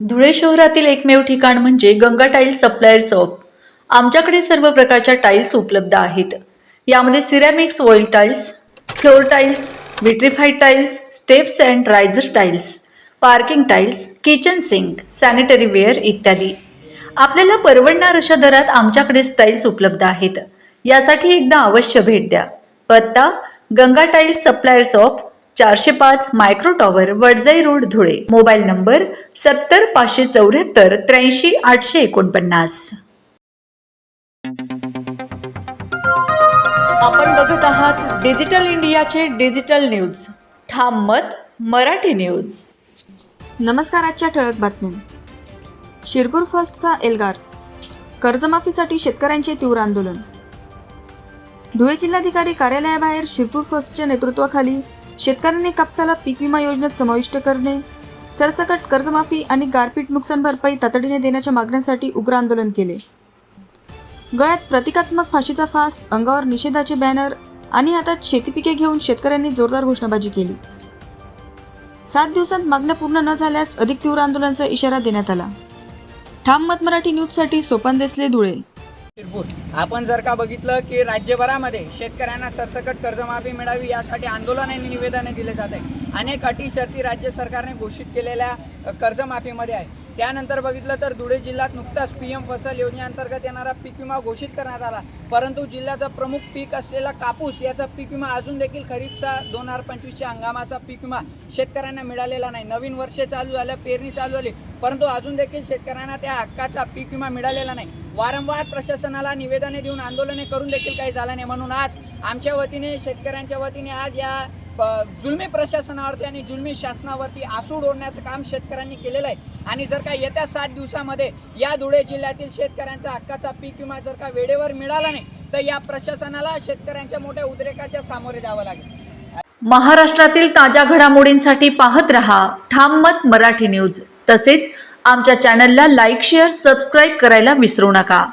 धुळे शहरातील एकमेव ठिकाण म्हणजे गंगा टाइल्स सप्लायर शॉप। आमच्याकडे सर्व प्रकारच्या टाइल्स उपलब्ध आहेत। यामध्ये ceramics, oil tiles, floor tiles, vitrified tiles, steps and riser tiles, parking tiles, kitchen sink, sanitary ware इत्यादी। आपल्याला परवडणार अशा दरात आमच्याकडे टाइल्स उपलब्ध आहेत। यासाठी एकदा अवश्य भेट द्या। पत्ता Ganga tiles supplier shop, 405 micro tower, Wadjai road, Dhule. Mobile number 70 574 83 849। आपण बघत आहात डिजिटल इंडियाचे डिजिटल न्यूज। ठाम मत मराठी न्यूज। नमस्कार। आजच्या ठळक बातम्या। शिरपूर फर्स्टचा एल्गार, कर्जमाफीसाठी शेतकऱ्यांचे तीव्र आंदोलन। धुळे जिल्हाधिकारी कार्यालयाबाहेर शिरपूर फर्स्टच्या नेतृत्वाखाली शेतकऱ्यांनी कापसाला पीक विमा योजनेत समाविष्ट करणे, सरसकट कर्जमाफी आणि गारपीट नुकसान भरपाई तातडीने देण्याच्या मागण्यांसाठी उग्र आंदोलन केले। गळ्यात प्रतिकात्मक फाशीचा फास, अंगावर निषेधाचे बॅनर आणि हातात शेतीपिके घेऊन शेतकऱ्यांनी जोरदार घोषणाबाजी केली। 7 दिवसांत मागण्या पूर्ण न झाल्यास अधिक तीव्र आंदोलनाचा इशारा देण्यात आला। ठाम मत मराठी न्यूजसाठी सोपान देसले, धुळे। आपण जर का बघितलं की राज्यभरामध्ये शेतकऱ्यांना सरसकट कर्जमाफी मिळावी यासाठी आंदोलन आणि निवेदने दिले जात आहे। अनेक अटी शर्ती राज्य सरकारने घोषित केलेल्या कर्जमाफीमध्ये आहे। त्यानंतर बघितलं तर धुळे जिल्ह्यात नुकताच PM फसल योजनेअंतर्गत येणारा पीक विमा घोषित करण्यात आला, परंतु जिल्ह्याचा प्रमुख पीक असलेला कापूस याचा पीक विमा अजून देखील खरीपचा 2025च्या हंगामाचा पीक विमा शेतकऱ्यांना मिळालेला नाही। नवीन वर्ष चालू झालं, पेरणी चालू झाली, परंतु अजून देखील शेतकऱ्यांना त्या हक्काचा पीक विमा मिळालेला नाही। वारंवार प्रशासनाला निवेदने देऊन आंदोलने करून देखील काही झालं नाही, म्हणून आज आमच्या वतीने शेतकऱ्यांच्या वतीने आज या जुलमी प्रशासनावरती आणि जुलमी शासनावरती आसूड ओढण्याचं काम शेतकऱ्यांनी केलेलं आहे। आणि जर का येत्या 7 दिवसामध्ये या धुळे जिल्ह्यातील शेतकऱ्यांचा हक्काचा पीक विमा जर का वेळेवर मिळाला नाही तर या प्रशासनाला शेतकऱ्यांच्या मोठ्या उद्रेकाच्या सामोरे जावं लागेल। महाराष्ट्रातील ताज्या घडामोडींसाठी पाहत रहा ठाम मत मराठी न्यूज। तसेच आमच्या चॅनलला लाईक, शेअर, सबस्क्राईब करायला विसरू नका।